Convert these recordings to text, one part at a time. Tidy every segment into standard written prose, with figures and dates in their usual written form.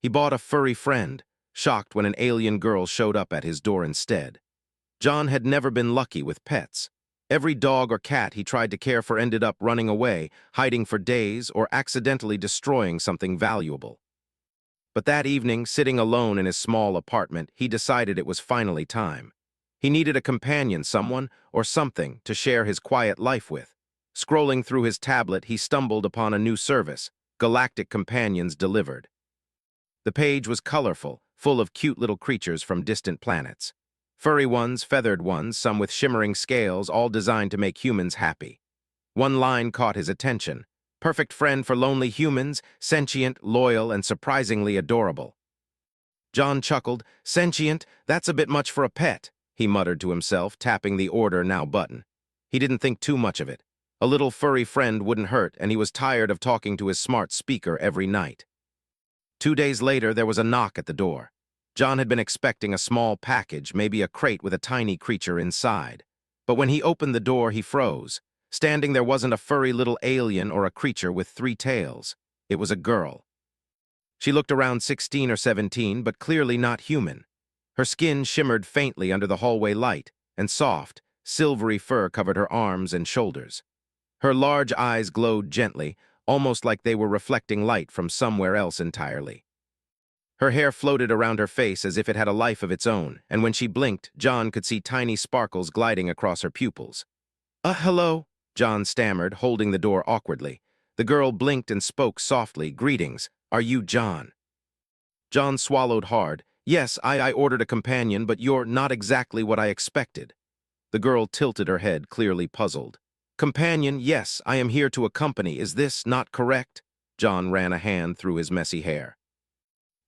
He bought a furry friend, shocked when an alien girl showed up at his door instead. John had never been lucky with pets. Every dog or cat he tried to care for ended up running away, hiding for days, or accidentally destroying something valuable. But that evening, sitting alone in his small apartment, he decided it was finally time. He needed a companion, someone or something to share his quiet life with. Scrolling through his tablet, he stumbled upon a new service, Galactic Companions Delivered. The page was colorful, full of cute little creatures from distant planets. Furry ones, feathered ones, some with shimmering scales, all designed to make humans happy. One line caught his attention. Perfect friend for lonely humans, sentient, loyal, and surprisingly adorable. John chuckled. Sentient? That's a bit much for a pet, he muttered to himself, tapping the Order Now button. He didn't think too much of it. A little furry friend wouldn't hurt, and he was tired of talking to his smart speaker every night. 2 days later, there was a knock at the door. John had been expecting a small package, maybe a crate with a tiny creature inside. But when he opened the door, he froze. Standing there wasn't a furry little alien or a creature with 3 tails. It was a girl. She looked around 16 or 17, but clearly not human. Her skin shimmered faintly under the hallway light, and soft, silvery fur covered her arms and shoulders. Her large eyes glowed gently, almost like they were reflecting light from somewhere else entirely. Her hair floated around her face as if it had a life of its own, and when she blinked, John could see tiny sparkles gliding across her pupils. Hello," John stammered, holding the door awkwardly. The girl blinked and spoke softly. Greetings. Are you John? John swallowed hard. Yes, I ordered a companion, but you're not exactly what I expected. The girl tilted her head, clearly puzzled. Companion, yes, I am here to accompany. Is this not correct? John ran a hand through his messy hair.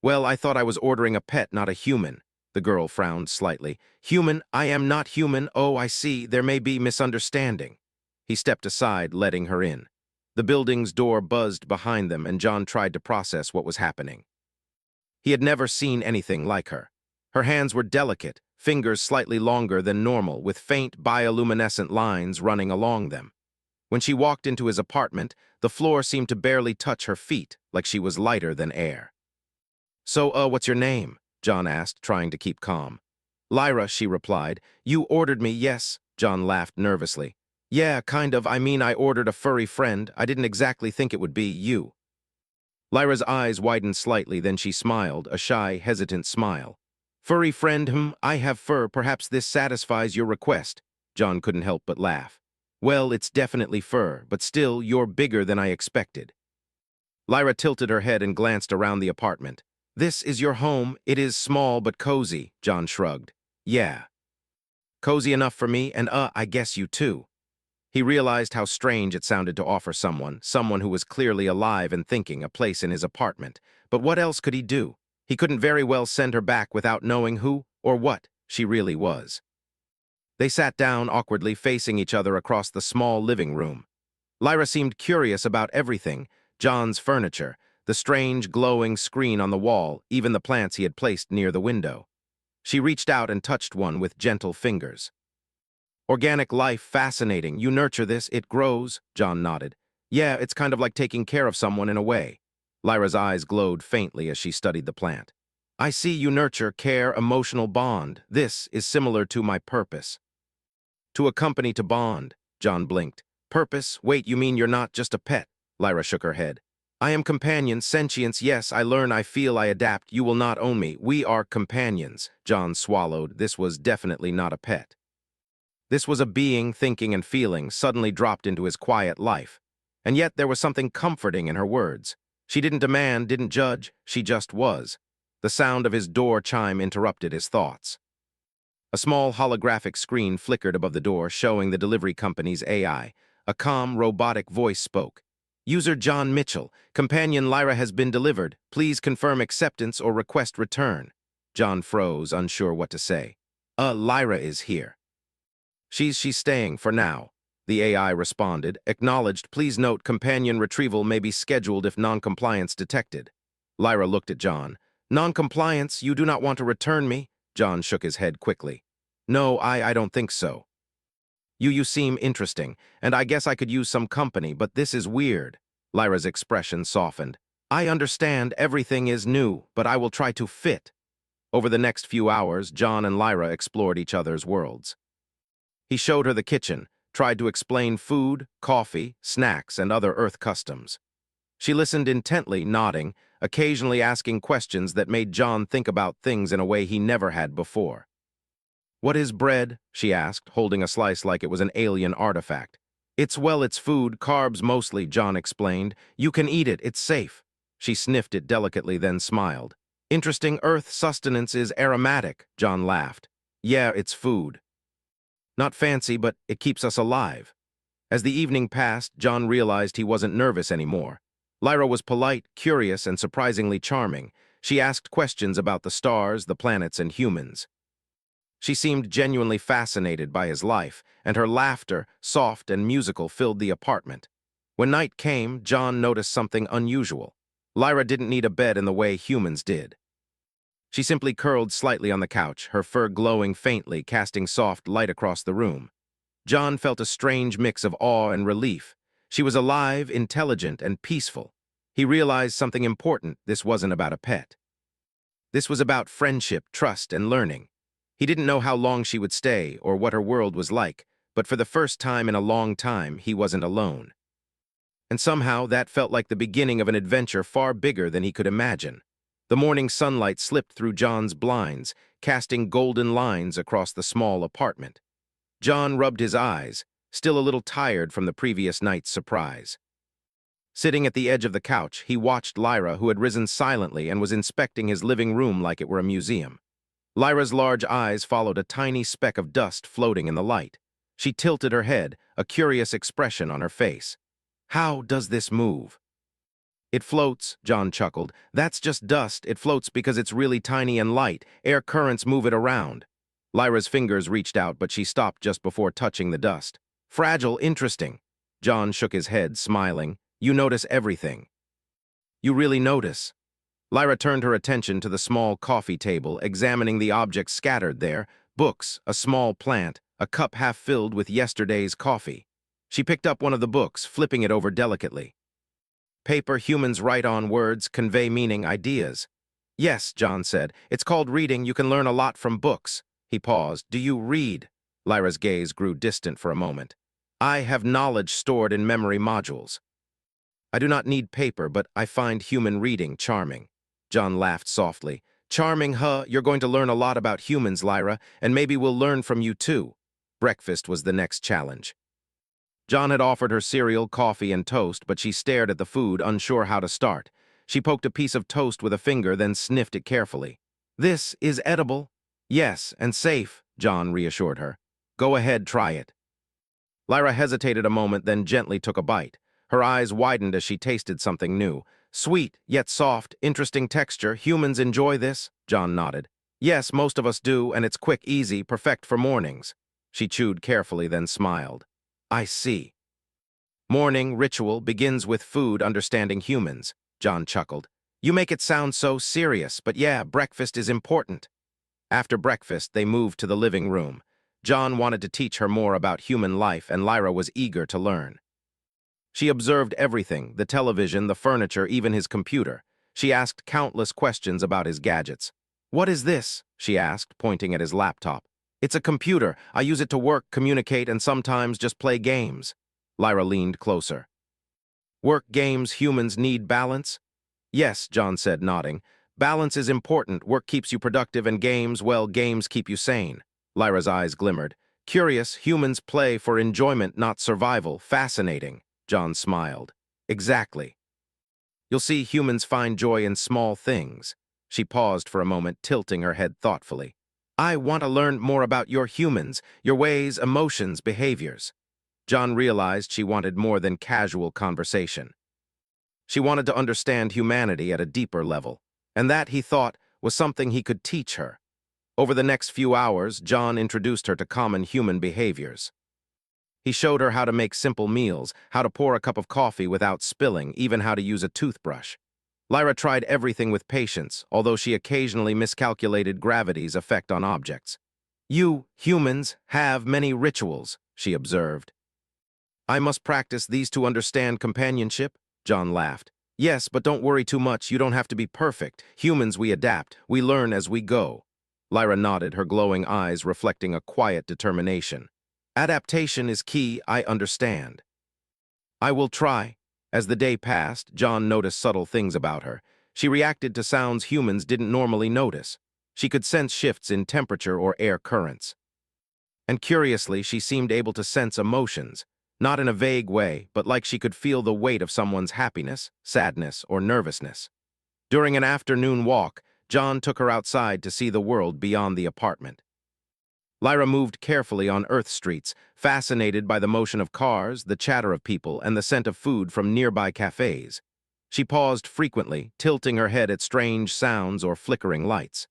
Well, I thought I was ordering a pet, not a human. The girl frowned slightly. Human? I am not human. Oh, I see. There may be misunderstanding. He stepped aside, letting her in. The building's door buzzed behind them, and John tried to process what was happening. He had never seen anything like her. Her hands were delicate, fingers slightly longer than normal, with faint bioluminescent lines running along them. When she walked into his apartment, the floor seemed to barely touch her feet, like she was lighter than air. So, what's your name? John asked, trying to keep calm. Lyra, she replied. You ordered me, yes? John laughed nervously. Yeah, kind of. I mean, I ordered a furry friend. I didn't exactly think it would be you. Lyra's eyes widened slightly, then she smiled, a shy, hesitant smile. Furry friend, I have fur. Perhaps this satisfies your request. John couldn't help but laugh. Well, it's definitely fur, but still, you're bigger than I expected. Lyra tilted her head and glanced around the apartment. This is your home. It is small but cozy, John shrugged. Yeah. Cozy enough for me, and I guess you too. He realized how strange it sounded to offer someone who was clearly alive and thinking, a place in his apartment. But what else could he do? He couldn't very well send her back without knowing who or what she really was. They sat down awkwardly, facing each other across the small living room. Lyra seemed curious about everything, John's furniture, the strange glowing screen on the wall, even the plants he had placed near the window. She reached out and touched one with gentle fingers. Organic life, fascinating. You nurture this, it grows, John nodded. Yeah, it's kind of like taking care of someone in a way. Lyra's eyes glowed faintly as she studied the plant. I see you nurture, care, emotional bond. This is similar to my purpose. To accompany, to bond, John blinked. Purpose? Wait, you mean you're not just a pet? Lyra shook her head. I am companion, sentience, yes, I learn, I feel, I adapt. You will not own me. We are companions. John swallowed. This was definitely not a pet. This was a being, thinking and feeling, suddenly dropped into his quiet life. And yet there was something comforting in her words. She didn't demand, didn't judge, she just was. The sound of his door chime interrupted his thoughts. A small holographic screen flickered above the door, showing the delivery company's AI. A calm, robotic voice spoke. User John Mitchell, companion Lyra has been delivered. Please confirm acceptance or request return. John froze, unsure what to say. Lyra is here. She's staying for now. The AI responded, acknowledged, please note companion retrieval may be scheduled if non-compliance detected. Lyra looked at John. Non-compliance, you do not want to return me? John shook his head quickly. No, I don't think so. You seem interesting, and I guess I could use some company, but this is weird. Lyra's expression softened. I understand everything is new, but I will try to fit. Over the next few hours, John and Lyra explored each other's worlds. He showed her the kitchen, tried to explain food, coffee, snacks, and other Earth customs. She listened intently, nodding, occasionally asking questions that made John think about things in a way he never had before. "What is bread?" she asked, holding a slice like it was an alien artifact. It's food, carbs mostly," John explained. "You can eat it, it's safe." She sniffed it delicately, then smiled. "Interesting, Earth sustenance is aromatic," John laughed. "Yeah, it's food. Not fancy, but it keeps us alive." As the evening passed, John realized he wasn't nervous anymore. Lyra was polite, curious, and surprisingly charming. She asked questions about the stars, the planets, and humans. She seemed genuinely fascinated by his life, and her laughter, soft and musical, filled the apartment. When night came, John noticed something unusual. Lyra didn't need a bed in the way humans did. She simply curled slightly on the couch, her fur glowing faintly, casting soft light across the room. John felt a strange mix of awe and relief. She was alive, intelligent, and peaceful. He realized something important: this wasn't about a pet. This was about friendship, trust, and learning. He didn't know how long she would stay or what her world was like, but for the first time in a long time, he wasn't alone. And somehow that felt like the beginning of an adventure far bigger than he could imagine. The morning sunlight slipped through John's blinds, casting golden lines across the small apartment. John rubbed his eyes, still a little tired from the previous night's surprise. Sitting at the edge of the couch, he watched Lyra, who had risen silently and was inspecting his living room like it were a museum. Lyra's large eyes followed a tiny speck of dust floating in the light. She tilted her head, a curious expression on her face. "How does this move?" "It floats," John chuckled. "That's just dust. It floats because it's really tiny and light. Air currents move it around." Lyra's fingers reached out, but she stopped just before touching the dust. "Fragile, interesting." John shook his head, smiling. "You notice everything." "You really notice." Lyra turned her attention to the small coffee table, examining the objects scattered there: books, a small plant, a cup half filled with yesterday's coffee. She picked up one of the books, flipping it over delicately. "Paper humans write on, words convey meaning, ideas." "Yes," John said. "It's called reading. You can learn a lot from books." He paused. "Do you read?" Lyra's gaze grew distant for a moment. "I have knowledge stored in memory modules. I do not need paper, but I find human reading charming." John laughed softly. "Charming, huh? You're going to learn a lot about humans, Lyra, and maybe we'll learn from you too." Breakfast was the next challenge. John had offered her cereal, coffee, and toast, but she stared at the food, unsure how to start. She poked a piece of toast with a finger, then sniffed it carefully. "This is edible." "Yes, and safe," John reassured her. "Go ahead, try it." Lyra hesitated a moment, then gently took a bite. Her eyes widened as she tasted something new. "Sweet, yet soft, interesting texture. Humans enjoy this?" John nodded. "Yes, most of us do, and it's quick, easy, perfect for mornings." She chewed carefully, then smiled. "I see. Morning ritual begins with food, understanding humans." John chuckled. "You make it sound so serious, but yeah, breakfast is important." After breakfast, they moved to the living room. John wanted to teach her more about human life, and Lyra was eager to learn. She observed everything: the television, the furniture, even his computer. She asked countless questions about his gadgets. "What is this?" she asked, pointing at his laptop. "It's a computer. I use it to work, communicate, and sometimes just play games." Lyra leaned closer. "Work, games, humans need balance?" "Yes," John said, nodding. "Balance is important. Work keeps you productive, and games, well, games keep you sane." Lyra's eyes glimmered. "Curious, humans play for enjoyment, not survival. Fascinating." John smiled. "Exactly. You'll see, humans find joy in small things." She paused for a moment, tilting her head thoughtfully. "I want to learn more about your humans, your ways, emotions, behaviors." John realized she wanted more than casual conversation. She wanted to understand humanity at a deeper level, and that, he thought, was something he could teach her. Over the next few hours, John introduced her to common human behaviors. He showed her how to make simple meals, how to pour a cup of coffee without spilling, even how to use a toothbrush. Lyra tried everything with patience, although she occasionally miscalculated gravity's effect on objects. "You, humans, have many rituals," she observed. "I must practice these to understand companionship," John laughed. Yes, but don't worry too much. You don't have to be perfect. Humans, we adapt. We learn as we go. Lyra nodded, her glowing eyes reflecting a quiet determination. Adaptation is key, I understand. I will try. As the day passed, John noticed subtle things about her. She reacted to sounds humans didn't normally notice. She could sense shifts in temperature or air currents. And curiously, she seemed able to sense emotions, not in a vague way, but like she could feel the weight of someone's happiness, sadness, or nervousness. During an afternoon walk, John took her outside to see the world beyond the apartment. Lyra moved carefully on Earth streets, fascinated by the motion of cars, the chatter of people, and the scent of food from nearby cafes. She paused frequently, tilting her head at strange sounds or flickering lights.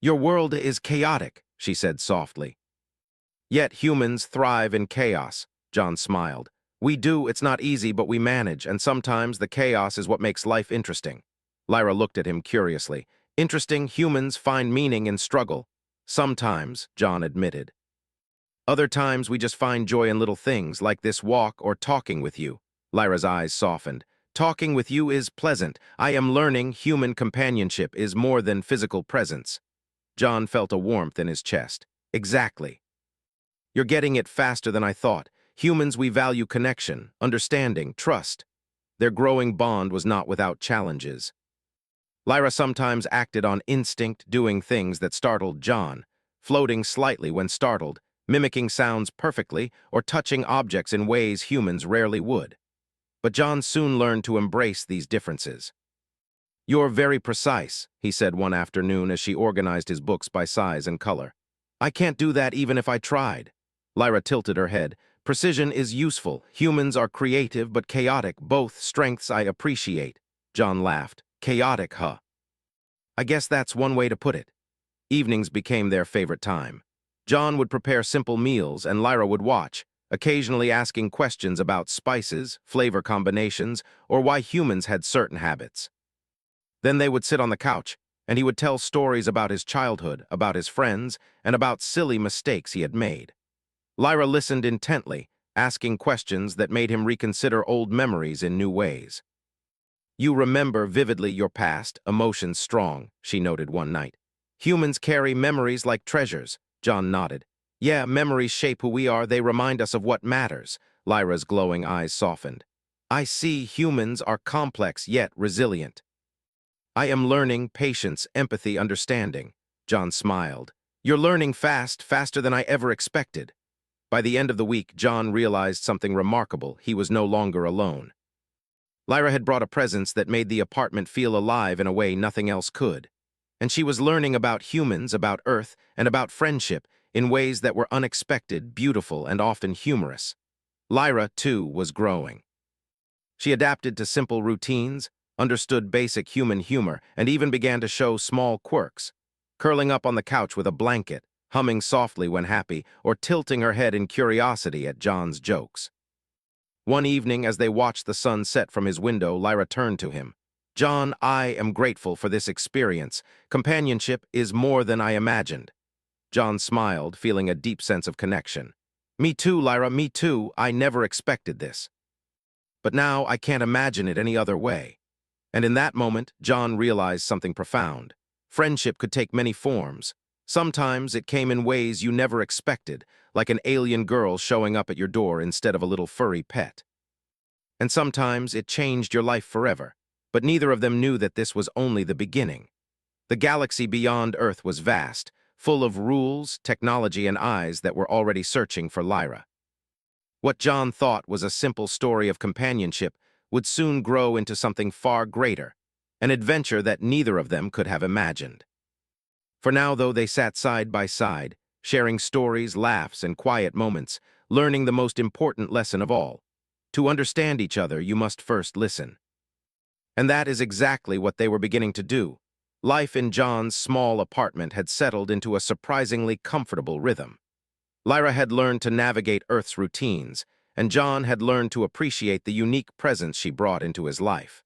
"Your world is chaotic," she said softly. "Yet humans thrive in chaos," John smiled. "We do, it's not easy, but we manage, and sometimes the chaos is what makes life interesting." Lyra looked at him curiously. "Interesting, humans find meaning in struggle." "Sometimes," John admitted. "Other times we just find joy in little things, like this walk or talking with you." Lyra's eyes softened. "Talking with you is pleasant. I am learning human companionship is more than physical presence." John felt a warmth in his chest. "Exactly. You're getting it faster than I thought. Humans, we value connection, understanding, trust." Their growing bond was not without challenges. Lyra sometimes acted on instinct, doing things that startled John, floating slightly when startled, mimicking sounds perfectly, or touching objects in ways humans rarely would. But John soon learned to embrace these differences. "You're very precise," he said one afternoon as she organized his books by size and color. "I can't do that even if I tried." Lyra tilted her head. "Precision is useful. Humans are creative but chaotic, both strengths I appreciate." John laughed. "Chaotic, huh? I guess that's one way to put it." Evenings became their favorite time. John would prepare simple meals and Lyra would watch, occasionally asking questions about spices, flavor combinations, or why humans had certain habits. Then they would sit on the couch, and he would tell stories about his childhood, about his friends, and about silly mistakes he had made. Lyra listened intently, asking questions that made him reconsider old memories in new ways. "You remember vividly your past, emotions strong," she noted one night. "Humans carry memories like treasures." John nodded. "Yeah, memories shape who we are. They remind us of what matters." Lyra's glowing eyes softened. "I see humans are complex yet resilient." "I am learning patience, empathy, understanding." John smiled. "You're learning fast, faster than I ever expected." By the end of the week, John realized something remarkable. He was no longer alone. Lyra had brought a presence that made the apartment feel alive in a way nothing else could. And she was learning about humans, about Earth, and about friendship in ways that were unexpected, beautiful, and often humorous. Lyra, too, was growing. She adapted to simple routines, understood basic human humor, and even began to show small quirks, curling up on the couch with a blanket, humming softly when happy, or tilting her head in curiosity at John's jokes. One evening, as they watched the sun set from his window, Lyra turned to him. "John, I am grateful for this experience. Companionship is more than I imagined." John smiled, feeling a deep sense of connection. "Me too, Lyra, me too. I never expected this. But now I can't imagine it any other way." And in that moment, John realized something profound. Friendship could take many forms. Sometimes it came in ways you never expected, like an alien girl showing up at your door instead of a little furry pet. And sometimes it changed your life forever. But neither of them knew that this was only the beginning. The galaxy beyond Earth was vast, full of rules, technology, and eyes that were already searching for Lyra. What John thought was a simple story of companionship would soon grow into something far greater, an adventure that neither of them could have imagined. For now, though, they sat side by side, sharing stories, laughs, and quiet moments, learning the most important lesson of all. To understand each other, you must first listen. And that is exactly what they were beginning to do. Life in John's small apartment had settled into a surprisingly comfortable rhythm. Lyra had learned to navigate Earth's routines, and John had learned to appreciate the unique presence she brought into his life.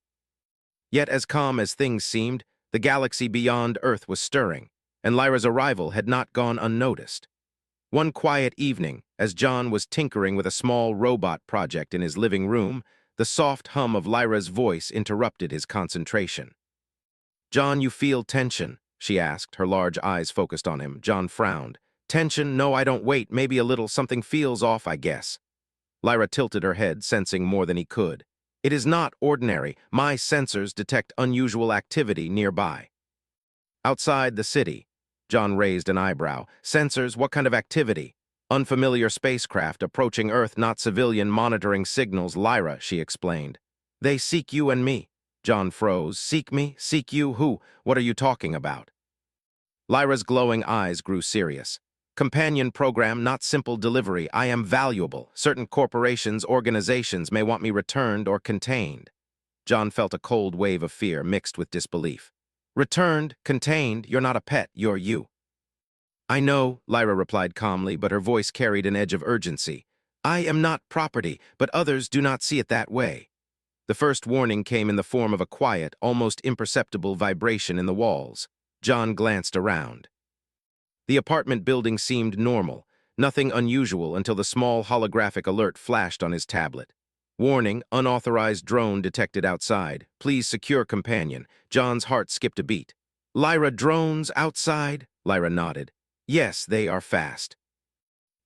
Yet as calm as things seemed, the galaxy beyond Earth was stirring, and Lyra's arrival had not gone unnoticed. One quiet evening, as John was tinkering with a small robot project in his living room, The soft hum of Lyra's voice interrupted his concentration. "John, you feel tension?" she asked, her large eyes focused on him. John frowned. "Tension? No, I don't. Wait, maybe a little. Something feels off, I guess." Lyra tilted her head, sensing more than he could. "It is not ordinary. My sensors detect unusual activity nearby." Outside the city, John raised an eyebrow. "Sensors? What kind of activity?" "Unfamiliar spacecraft approaching Earth, not civilian monitoring signals, Lyra," she explained. "They seek you and me." John froze. "Seek me? Seek you? Who? What are you talking about?" Lyra's glowing eyes grew serious. "Companion program, not simple delivery. I am valuable. Certain corporations, organizations may want me returned or contained." John felt a cold wave of fear mixed with disbelief. "Returned, contained, you're not a pet, you're you." "I know," Lyra replied calmly, but her voice carried an edge of urgency. "I am not property, but others do not see it that way." The first warning came in the form of a quiet, almost imperceptible vibration in the walls. John glanced around. The apartment building seemed normal, nothing unusual until the small holographic alert flashed on his tablet. "Warning, unauthorized drone detected outside. Please secure companion." John's heart skipped a beat. "Lyra, drones outside?" Lyra nodded. "Yes, they are fast.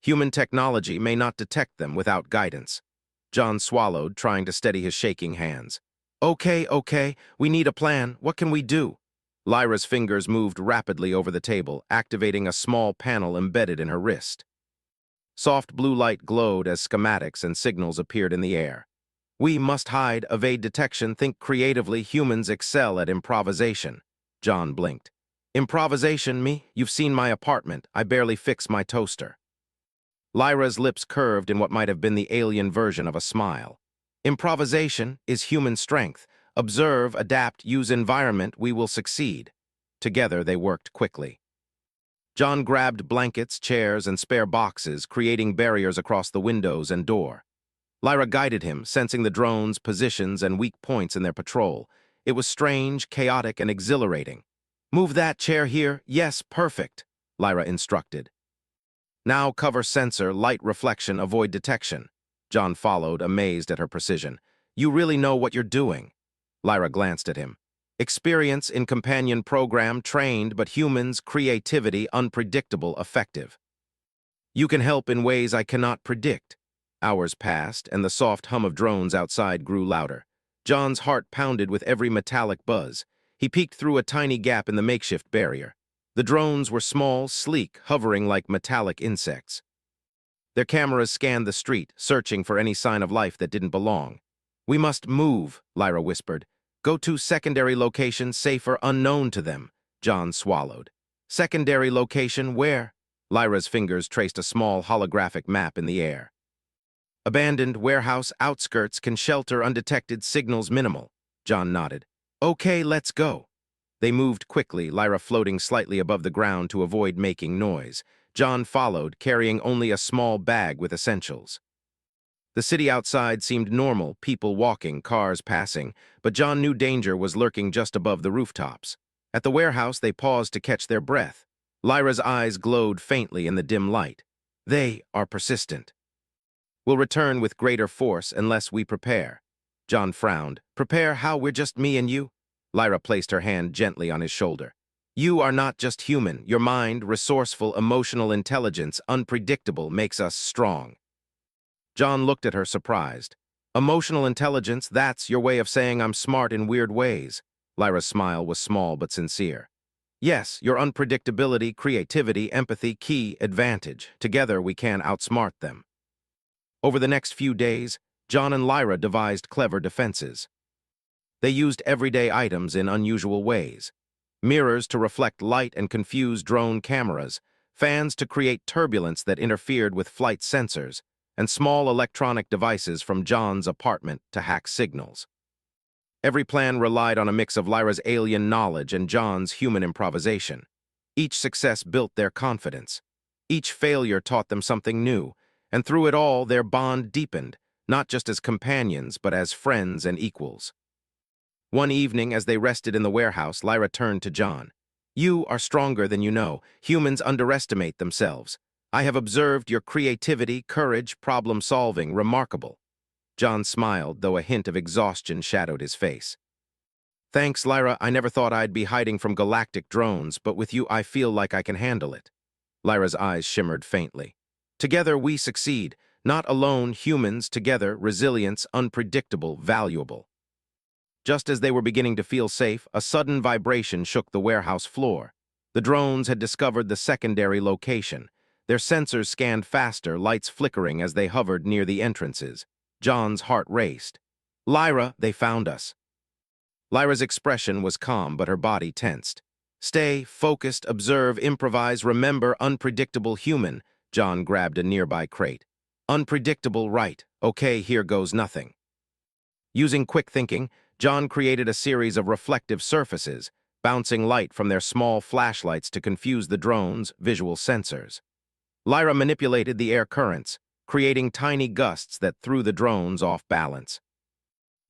Human technology may not detect them without guidance." John swallowed, trying to steady his shaking hands. Okay, we need a plan. What can we do?" Lyra's fingers moved rapidly over the table, activating a small panel embedded in her wrist. Soft blue light glowed as schematics and signals appeared in the air. "We must hide, evade detection, think creatively. Humans excel at improvisation." John blinked. "Improvisation, me? You've seen my apartment. I barely fix my toaster." Lyra's lips curved in what might have been the alien version of a smile. "Improvisation is human strength. Observe, adapt, use environment, we will succeed." Together they worked quickly. John grabbed blankets, chairs, and spare boxes, creating barriers across the windows and door. Lyra guided him, sensing the drones' positions and weak points in their patrol. It was strange, chaotic, and exhilarating. "Move that chair here. Yes, perfect," Lyra instructed. "Now cover sensor, light reflection, avoid detection." John followed, amazed at her precision. "You really know what you're doing." Lyra glanced at him. "Experience in companion program, trained, but humans, creativity, unpredictable, effective. You can help in ways I cannot predict." Hours passed, and the soft hum of drones outside grew louder. John's heart pounded with every metallic buzz. He peeked through a tiny gap in the makeshift barrier. The drones were small, sleek, hovering like metallic insects. Their cameras scanned the street, searching for any sign of life that didn't belong. "We must move," Lyra whispered. "Go to secondary location, safer, unknown to them." John swallowed. "Secondary location where?" Lyra's fingers traced a small holographic map in the air. "Abandoned warehouse outskirts, can shelter undetected, signals minimal." John nodded. "Okay, let's go." They moved quickly, Lyra floating slightly above the ground to avoid making noise. John followed, carrying only a small bag with essentials. The city outside seemed normal, people walking, cars passing, but John knew danger was lurking just above the rooftops. At the warehouse, they paused to catch their breath. Lyra's eyes glowed faintly in the dim light. "They are persistent. We'll return with greater force unless we prepare." John frowned. "Prepare how? We're just me and you?" Lyra placed her hand gently on his shoulder. "You are not just human. Your mind, resourceful, emotional intelligence, unpredictable, makes us strong." John looked at her, surprised. "Emotional intelligence, that's your way of saying I'm smart in weird ways." Lyra's smile was small but sincere. "Yes, your unpredictability, creativity, empathy, key advantage. Together we can outsmart them." Over the next few days, John and Lyra devised clever defenses. They used everyday items in unusual ways. Mirrors to reflect light and confuse drone cameras, fans to create turbulence that interfered with flight sensors, and small electronic devices from John's apartment to hack signals. Every plan relied on a mix of Lyra's alien knowledge and John's human improvisation. Each success built their confidence. Each failure taught them something new, and through it all, their bond deepened, not just as companions, but as friends and equals. One evening, as they rested in the warehouse, Lyra turned to John. "You are stronger than you know. Humans underestimate themselves. I have observed your creativity, courage, problem-solving, remarkable." John smiled, though a hint of exhaustion shadowed his face. Thanks, Lyra. I never thought I'd be hiding from galactic drones, but with you I feel like I can handle it. Lyra's eyes shimmered faintly. Together we succeed. Not alone, humans, together, resilience, unpredictable, valuable. Just as they were beginning to feel safe, a sudden vibration shook the warehouse floor. The drones had discovered the secondary location. Their sensors scanned faster, lights flickering as they hovered near the entrances. John's heart raced. Lyra, they found us. Lyra's expression was calm, but her body tensed. Stay, focused, observe, improvise, remember, unpredictable human. John grabbed a nearby crate. Unpredictable, right. Okay, here goes nothing. Using quick thinking, John created a series of reflective surfaces, bouncing light from their small flashlights to confuse the drone's visual sensors. Lyra manipulated the air currents, creating tiny gusts that threw the drones off balance.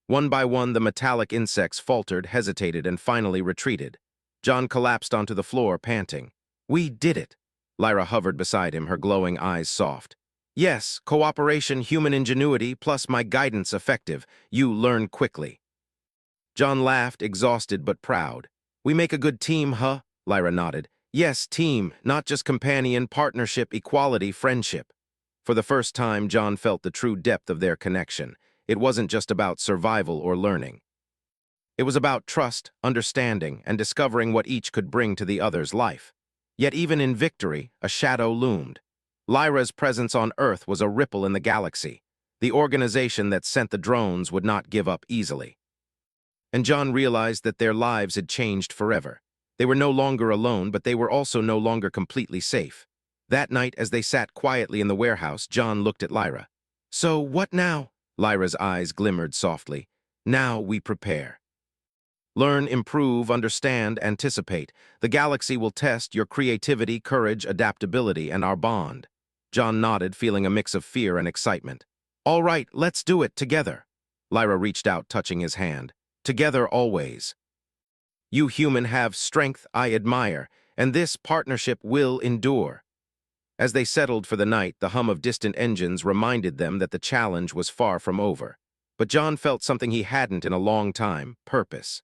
One by one, the metallic insects faltered, hesitated, and finally retreated. John collapsed onto the floor, panting. We did it. Lyra hovered beside him, her glowing eyes soft. Yes, cooperation, human ingenuity, plus my guidance effective. You learn quickly. John laughed, exhausted but proud. We make a good team, huh? Lyra nodded. Yes, team, not just companion, partnership, equality, friendship. For the first time, John felt the true depth of their connection. It wasn't just about survival or learning. It was about trust, understanding, and discovering what each could bring to the other's life. Yet even in victory, a shadow loomed. Lyra's presence on Earth was a ripple in the galaxy. The organization that sent the drones would not give up easily. And John realized that their lives had changed forever. They were no longer alone, but they were also no longer completely safe. That night, as they sat quietly in the warehouse, John looked at Lyra. So, what now? Lyra's eyes glimmered softly. Now we prepare. Learn, improve, understand, anticipate. The galaxy will test your creativity, courage, adaptability, and our bond. John nodded, feeling a mix of fear and excitement. All right, let's do it together. Lyra reached out, touching his hand. Together always. You human have strength I admire, and this partnership will endure. As they settled for the night, the hum of distant engines reminded them that the challenge was far from over. But John felt something he hadn't in a long time, purpose.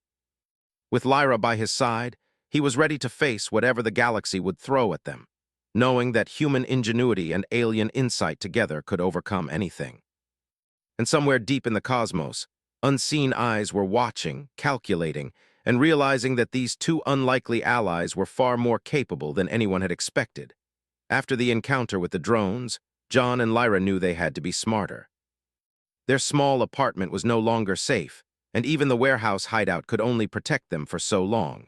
With Lyra by his side, he was ready to face whatever the galaxy would throw at them, knowing that human ingenuity and alien insight together could overcome anything. And somewhere deep in the cosmos, unseen eyes were watching, calculating, and realizing that these two unlikely allies were far more capable than anyone had expected. After the encounter with the drones, John and Lyra knew they had to be smarter. Their small apartment was no longer safe, and even the warehouse hideout could only protect them for so long.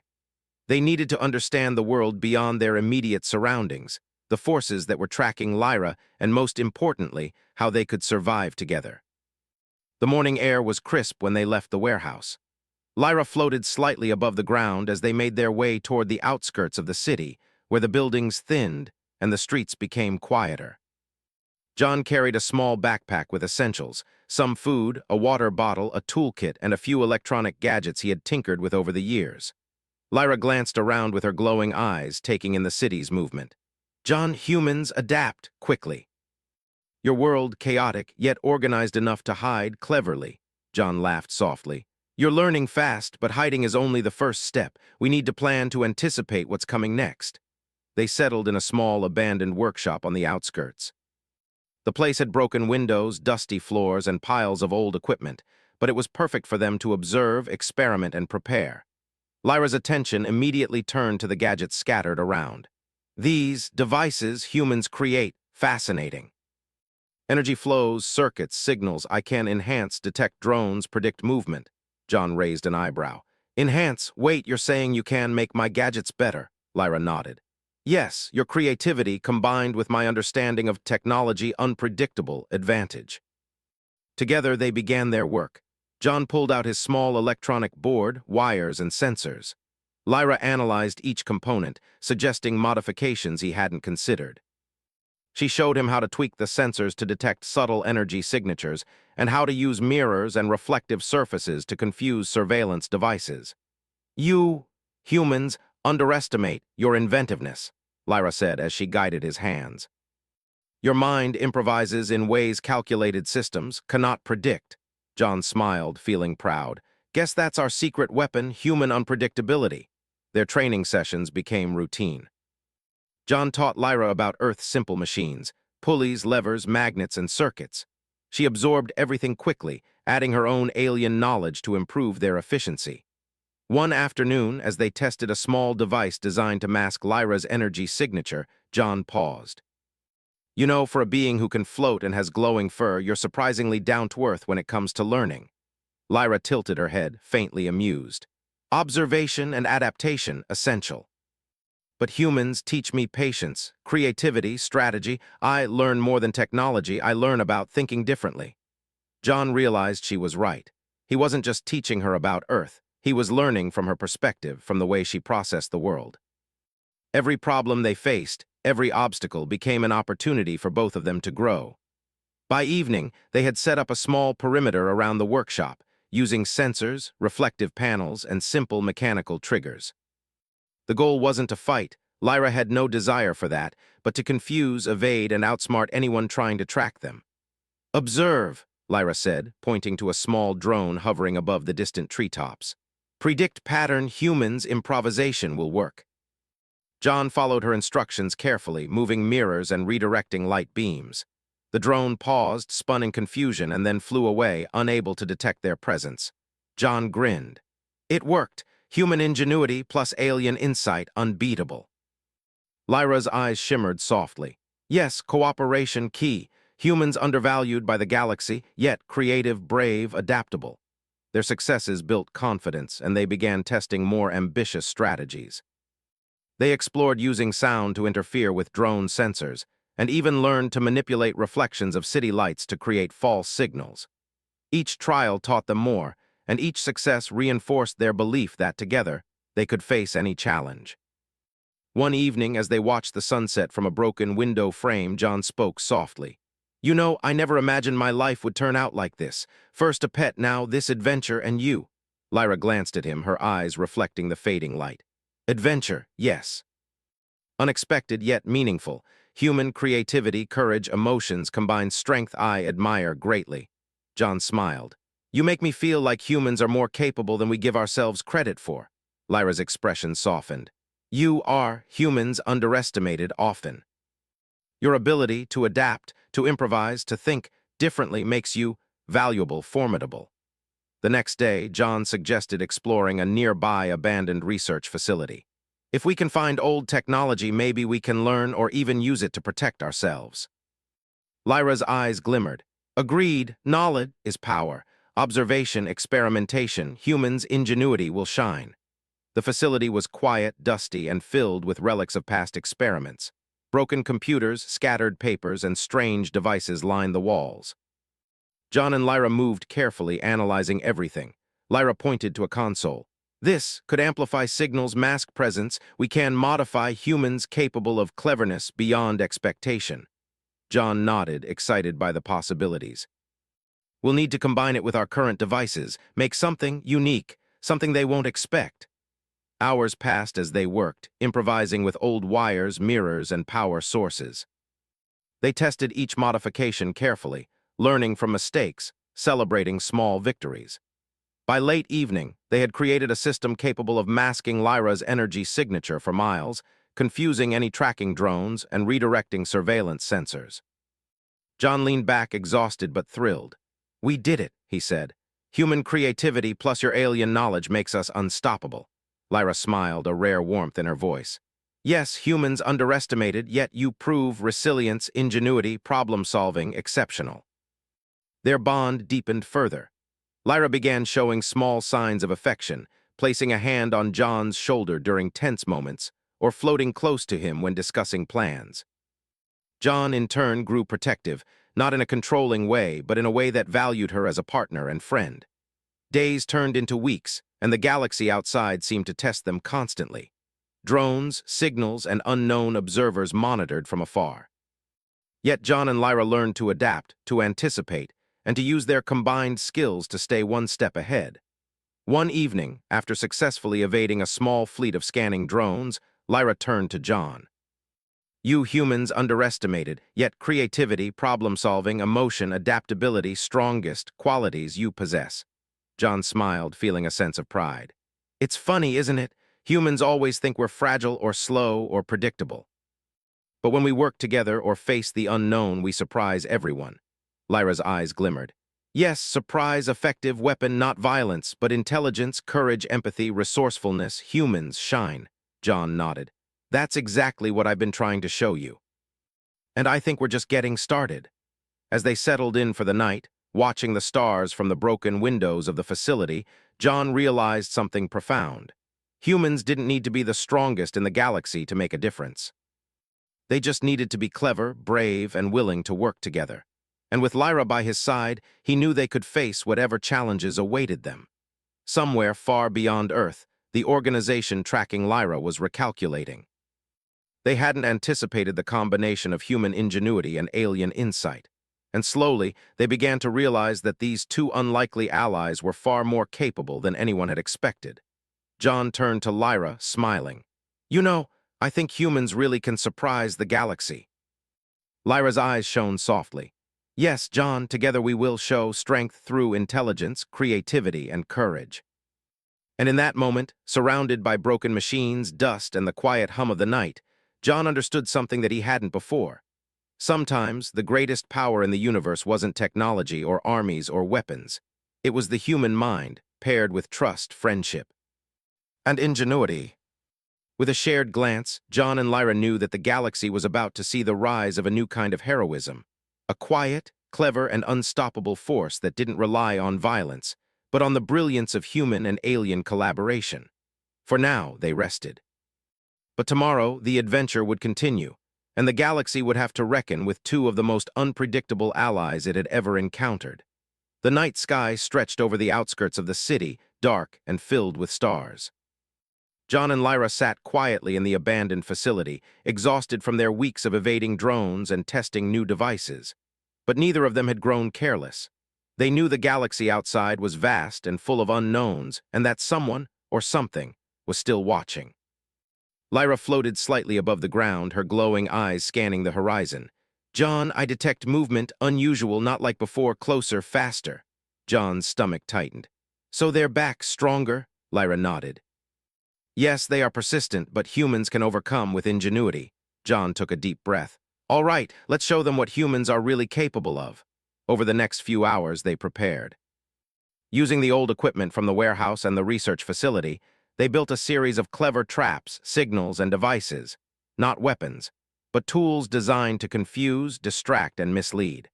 They needed to understand the world beyond their immediate surroundings, the forces that were tracking Lyra, and most importantly, how they could survive together. The morning air was crisp when they left the warehouse. Lyra floated slightly above the ground as they made their way toward the outskirts of the city, where the buildings thinned and the streets became quieter. John carried a small backpack with essentials, some food, a water bottle, a toolkit, and a few electronic gadgets he had tinkered with over the years. Lyra glanced around with her glowing eyes, taking in the city's movement. John, humans adapt quickly. Your world chaotic, yet organized enough to hide cleverly. John laughed softly. You're learning fast, but hiding is only the first step. We need to plan to anticipate what's coming next. They settled in a small, abandoned workshop on the outskirts. The place had broken windows, dusty floors, and piles of old equipment, but it was perfect for them to observe, experiment, and prepare. Lyra's attention immediately turned to the gadgets scattered around. These devices humans create, fascinating. Energy flows, circuits, signals I can enhance, detect drones, predict movement. John raised an eyebrow. Enhance? Wait, you're saying you can make my gadgets better? Lyra nodded. Yes, your creativity combined with my understanding of technology, unpredictable advantage. Together they began their work. John pulled out his small electronic board, wires, and sensors. Lyra analyzed each component, suggesting modifications he hadn't considered. She showed him how to tweak the sensors to detect subtle energy signatures and how to use mirrors and reflective surfaces to confuse surveillance devices. You, humans, underestimate your inventiveness, Lyra said as she guided his hands. Your mind improvises in ways calculated systems cannot predict. John smiled, feeling proud. Guess that's our secret weapon, human unpredictability. Their training sessions became routine. John taught Lyra about Earth's simple machines, pulleys, levers, magnets, and circuits. She absorbed everything quickly, adding her own alien knowledge to improve their efficiency. One afternoon, as they tested a small device designed to mask Lyra's energy signature, John paused. You know, for a being who can float and has glowing fur, you're surprisingly down-to-earth when it comes to learning. Lyra tilted her head, faintly amused. Observation and adaptation, essential. But humans teach me patience, creativity, strategy. I learn more than technology. I learn about thinking differently. John realized she was right. He wasn't just teaching her about Earth. He was learning from her perspective, from the way she processed the world. Every problem they faced, every obstacle became an opportunity for both of them to grow. By evening, they had set up a small perimeter around the workshop, using sensors, reflective panels, and simple mechanical triggers. The goal wasn't to fight. Lyra had no desire for that, but to confuse, evade, and outsmart anyone trying to track them. Observe, Lyra said, pointing to a small drone hovering above the distant treetops. Predict pattern, humans' improvisation will work. John followed her instructions carefully, moving mirrors and redirecting light beams. The drone paused, spun in confusion, and then flew away, unable to detect their presence. John grinned. It worked. Human ingenuity plus alien insight unbeatable. Lyra's eyes shimmered softly. Yes, cooperation key. Humans undervalued by the galaxy, yet creative, brave, adaptable. Their successes built confidence, and they began testing more ambitious strategies. They explored using sound to interfere with drone sensors, and even learned to manipulate reflections of city lights to create false signals. Each trial taught them more, and each success reinforced their belief that together they could face any challenge. One evening, as they watched the sunset from a broken window frame, John spoke softly. You know, I never imagined my life would turn out like this. First a pet, now this adventure, and you. Lyra glanced at him, her eyes reflecting the fading light. Adventure, yes. Unexpected yet meaningful. Human creativity, courage, emotions, combined strength I admire greatly. John smiled. You make me feel like humans are more capable than we give ourselves credit for. Lyra's expression softened. You are humans underestimated often. Your ability to adapt, to improvise, to think differently makes you valuable, formidable. The next day, John suggested exploring a nearby abandoned research facility. If we can find old technology, maybe we can learn or even use it to protect ourselves. Lyra's eyes glimmered. Agreed, knowledge is power. Observation, experimentation, humans' ingenuity will shine. The facility was quiet, dusty, and filled with relics of past experiments. Broken computers, scattered papers, and strange devices lined the walls. John and Lyra moved carefully, analyzing everything. Lyra pointed to a console. This could amplify signals, mask presence. We can modify humans capable of cleverness beyond expectation. John nodded, excited by the possibilities. We'll need to combine it with our current devices, make something unique, something they won't expect. Hours passed as they worked, improvising with old wires, mirrors, and power sources. They tested each modification carefully, learning from mistakes, celebrating small victories. By late evening, they had created a system capable of masking Lyra's energy signature for miles, confusing any tracking drones, and redirecting surveillance sensors. John leaned back, exhausted but thrilled. We did it, he said. Human creativity plus your alien knowledge makes us unstoppable. Lyra smiled, a rare warmth in her voice. Yes, humans underestimated, yet you prove resilience, ingenuity, problem-solving exceptional. Their bond deepened further. Lyra began showing small signs of affection, placing a hand on John's shoulder during tense moments, or floating close to him when discussing plans. John, in turn, grew protective, not in a controlling way, but in a way that valued her as a partner and friend. Days turned into weeks, and the galaxy outside seemed to test them constantly. Drones, signals, and unknown observers monitored from afar. Yet John and Lyra learned to adapt, to anticipate, and to use their combined skills to stay one step ahead. One evening, after successfully evading a small fleet of scanning drones, Lyra turned to John. You humans underestimated, yet creativity, problem-solving, emotion, adaptability, strongest qualities you possess. John smiled, feeling a sense of pride. It's funny, isn't it? Humans always think we're fragile or slow or predictable. But when we work together or face the unknown, we surprise everyone. Lyra's eyes glimmered. Yes, surprise, effective weapon, not violence, but intelligence, courage, empathy, resourcefulness, humans shine. John nodded. That's exactly what I've been trying to show you. And I think we're just getting started. As they settled in for the night, watching the stars from the broken windows of the facility, John realized something profound. Humans didn't need to be the strongest in the galaxy to make a difference. They just needed to be clever, brave, and willing to work together. And with Lyra by his side, he knew they could face whatever challenges awaited them. Somewhere far beyond Earth, the organization tracking Lyra was recalculating. They hadn't anticipated the combination of human ingenuity and alien insight. And slowly, they began to realize that these two unlikely allies were far more capable than anyone had expected. John turned to Lyra, smiling. You know, I think humans really can surprise the galaxy. Lyra's eyes shone softly. Yes, John, together we will show strength through intelligence, creativity, and courage. And in that moment, surrounded by broken machines, dust, and the quiet hum of the night, John understood something that he hadn't before. Sometimes, the greatest power in the universe wasn't technology or armies or weapons. It was the human mind, paired with trust, friendship, and ingenuity. With a shared glance, John and Lyra knew that the galaxy was about to see the rise of a new kind of heroism. A quiet, clever, and unstoppable force that didn't rely on violence, but on the brilliance of human and alien collaboration. For now, they rested. But tomorrow, the adventure would continue, and the galaxy would have to reckon with two of the most unpredictable allies it had ever encountered. The night sky stretched over the outskirts of the city, dark and filled with stars. John and Lyra sat quietly in the abandoned facility, exhausted from their weeks of evading drones and testing new devices. But neither of them had grown careless. They knew the galaxy outside was vast and full of unknowns, and that someone, or something, was still watching. Lyra floated slightly above the ground, her glowing eyes scanning the horizon. John, I detect movement, unusual, not like before, closer, faster. John's stomach tightened. So they're back, stronger? Lyra nodded. Yes, they are persistent, but humans can overcome with ingenuity. John took a deep breath. All right, let's show them what humans are really capable of. Over the next few hours, they prepared. Using the old equipment from the warehouse and the research facility, they built a series of clever traps, signals, and devices. Not weapons, but tools designed to confuse, distract, and mislead.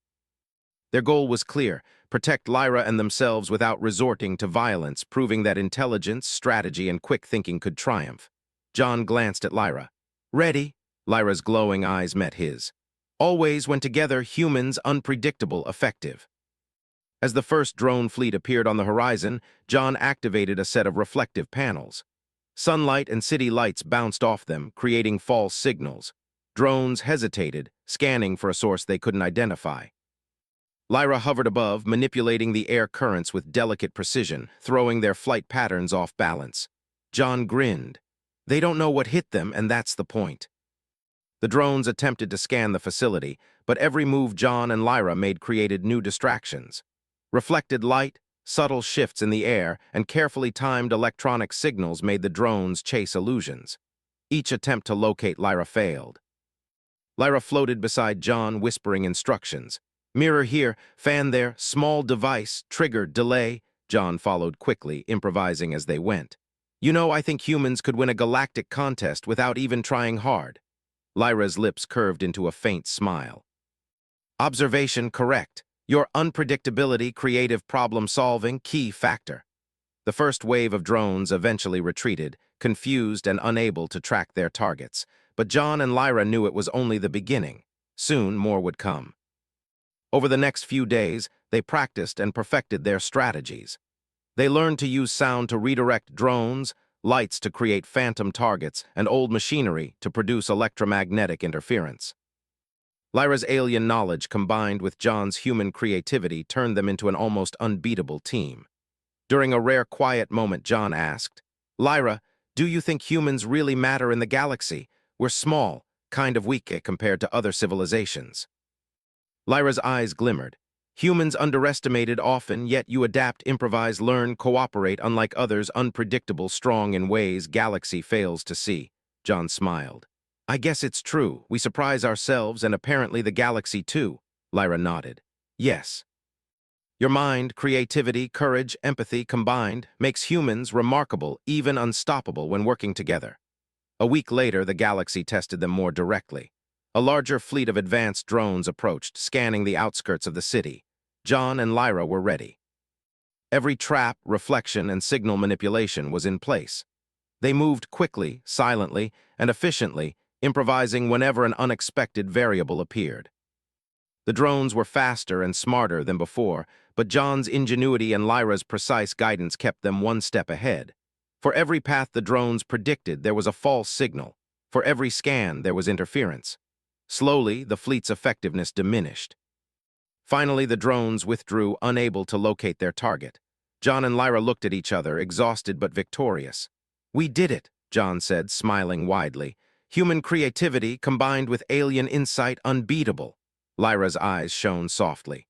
Their goal was clear: protect Lyra and themselves without resorting to violence, proving that intelligence, strategy, and quick thinking could triumph. John glanced at Lyra. Ready? Lyra's glowing eyes met his. Always, when together, humans unpredictable, effective. As the first drone fleet appeared on the horizon, John activated a set of reflective panels. Sunlight and city lights bounced off them, creating false signals. Drones hesitated, scanning for a source they couldn't identify. Lyra hovered above, manipulating the air currents with delicate precision, throwing their flight patterns off balance. John grinned. They don't know what hit them, and that's the point. The drones attempted to scan the facility, but every move John and Lyra made created new distractions. Reflected light, subtle shifts in the air, and carefully timed electronic signals made the drones chase illusions. Each attempt to locate Lyra failed. Lyra floated beside John, whispering instructions. Mirror here, fan there, small device, trigger, delay. John followed quickly, improvising as they went. You know, I think humans could win a galactic contest without even trying hard. Lyra's lips curved into a faint smile. Observation correct. Your unpredictability, creative problem-solving, key factor. The first wave of drones eventually retreated, confused and unable to track their targets. But John and Lyra knew it was only the beginning. Soon more would come. Over the next few days, they practiced and perfected their strategies. They learned to use sound to redirect drones, lights to create phantom targets, and old machinery to produce electromagnetic interference. Lyra's alien knowledge combined with John's human creativity turned them into an almost unbeatable team. During a rare quiet moment, John asked, Lyra, do you think humans really matter in the galaxy? We're small, kind of weak compared to other civilizations. Lyra's eyes glimmered. Humans underestimated often, yet you adapt, improvise, learn, cooperate, unlike others, unpredictable, strong in ways galaxy fails to see. John smiled. I guess it's true. We surprise ourselves and apparently the galaxy too. Lyra nodded. Yes. Your mind, creativity, courage, empathy combined makes humans remarkable, even unstoppable when working together. A week later, the galaxy tested them more directly. A larger fleet of advanced drones approached, scanning the outskirts of the city. John and Lyra were ready. Every trap, reflection, and signal manipulation was in place. They moved quickly, silently, and efficiently, improvising whenever an unexpected variable appeared. The drones were faster and smarter than before, but John's ingenuity and Lyra's precise guidance kept them one step ahead. For every path the drones predicted, there was a false signal. For every scan, there was interference. Slowly, the fleet's effectiveness diminished. Finally, the drones withdrew, unable to locate their target. John and Lyra looked at each other, exhausted but victorious. We did it, John said, smiling widely. Human creativity combined with alien insight unbeatable. Lyra's eyes shone softly.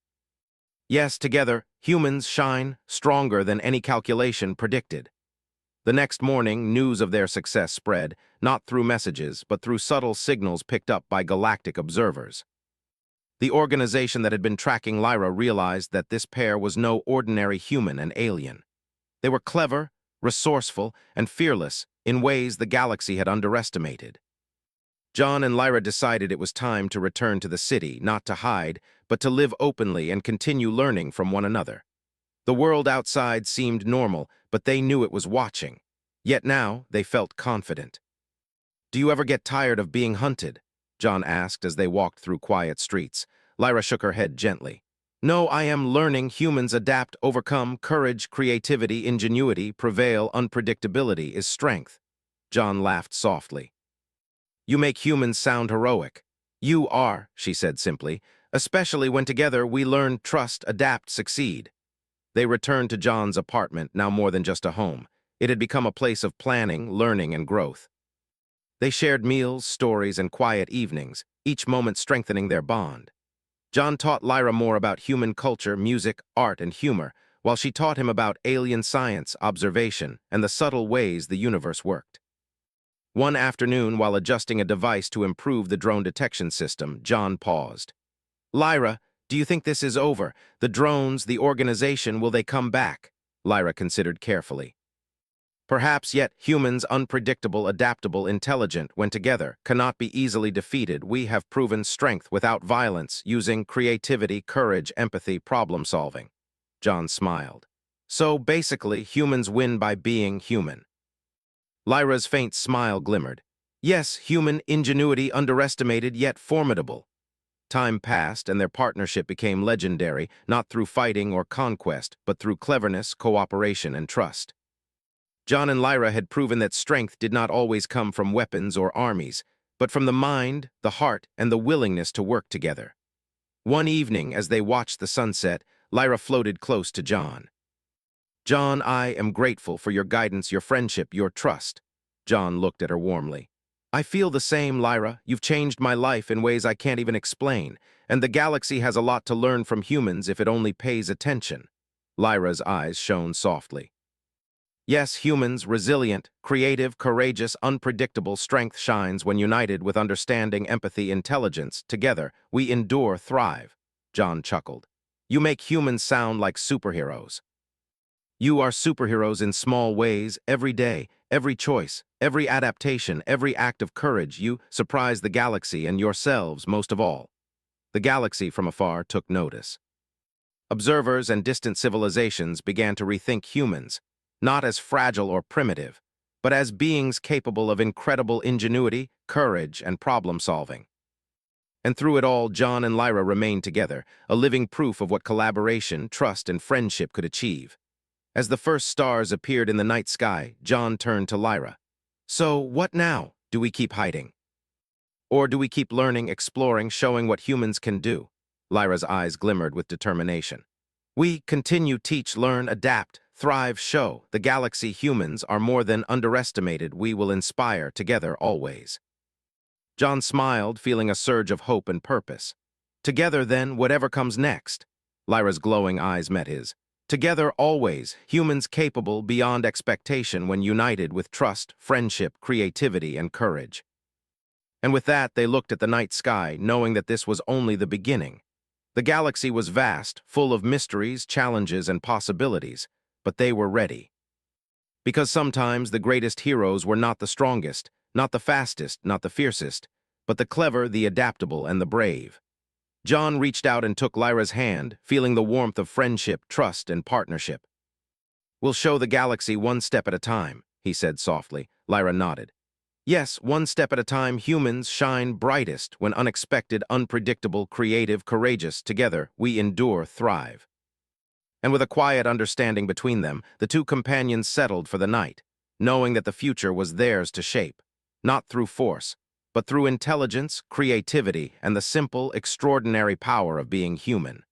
Yes, together, humans shine stronger than any calculation predicted. The next morning, news of their success spread, not through messages, but through subtle signals picked up by galactic observers. The organization that had been tracking Lyra realized that this pair was no ordinary human and alien. They were clever, resourceful, and fearless in ways the galaxy had underestimated. John and Lyra decided it was time to return to the city, not to hide, but to live openly and continue learning from one another. The world outside seemed normal, but they knew it was watching. Yet now, they felt confident. Do you ever get tired of being hunted? John asked as they walked through quiet streets. Lyra shook her head gently. No, I am learning humans adapt, overcome, courage, creativity, ingenuity, prevail, unpredictability is strength. John laughed softly. You make humans sound heroic. You are, she said simply, especially when together we learn, trust, adapt, succeed. They returned to John's apartment, now more than just a home. It had become a place of planning, learning, and growth. They shared meals, stories, and quiet evenings, each moment strengthening their bond. John taught Lyra more about human culture, music, art, and humor, while she taught him about alien science, observation, and the subtle ways the universe worked. One afternoon, while adjusting a device to improve the drone detection system, John paused. Lyra, do you think this is over? The drones, the organization, will they come back? Lyra considered carefully. Perhaps, yet humans, unpredictable, adaptable, intelligent, when together, cannot be easily defeated. We have proven strength without violence, using creativity, courage, empathy, problem-solving. John smiled. So, basically, humans win by being human. Lyra's faint smile glimmered. Yes, human ingenuity underestimated yet formidable. Time passed, and their partnership became legendary, not through fighting or conquest, but through cleverness, cooperation, and trust. John and Lyra had proven that strength did not always come from weapons or armies, but from the mind, the heart, and the willingness to work together. One evening, as they watched the sunset, Lyra floated close to John. John, I am grateful for your guidance, your friendship, your trust. John looked at her warmly. I feel the same, Lyra. You've changed my life in ways I can't even explain, and the galaxy has a lot to learn from humans if it only pays attention. Lyra's eyes shone softly. Yes, humans, resilient, creative, courageous, unpredictable, strength shines when united with understanding, empathy, intelligence. Together, we endure, thrive. John chuckled. You make humans sound like superheroes. You are superheroes in small ways, every day, every choice, every adaptation, every act of courage. You surprise the galaxy and yourselves most of all. The galaxy from afar took notice. Observers and distant civilizations began to rethink humans, not as fragile or primitive, but as beings capable of incredible ingenuity, courage, and problem-solving. And through it all, John and Lyra remained together, a living proof of what collaboration, trust, and friendship could achieve. As the first stars appeared in the night sky, John turned to Lyra. So, what now? Do we keep hiding? Or do we keep learning, exploring, showing what humans can do? Lyra's eyes glimmered with determination. We continue, teach, learn, adapt, thrive, show. The galaxy humans are more than underestimated. We will inspire together always. John smiled, feeling a surge of hope and purpose. Together, then, whatever comes next. Lyra's glowing eyes met his. Together, always, humans capable beyond expectation when united with trust, friendship, creativity, and courage. And with that, they looked at the night sky, knowing that this was only the beginning. The galaxy was vast, full of mysteries, challenges, and possibilities, but they were ready. Because sometimes the greatest heroes were not the strongest, not the fastest, not the fiercest, but the clever, the adaptable, and the brave. John reached out and took Lyra's hand, feeling the warmth of friendship, trust, and partnership. "We'll show the galaxy one step at a time," he said softly. Lyra nodded. "Yes, one step at a time, humans shine brightest when unexpected, unpredictable, creative, courageous. Together, we endure, thrive." And with a quiet understanding between them, the two companions settled for the night, knowing that the future was theirs to shape, not through force, but through intelligence, creativity, and the simple, extraordinary power of being human.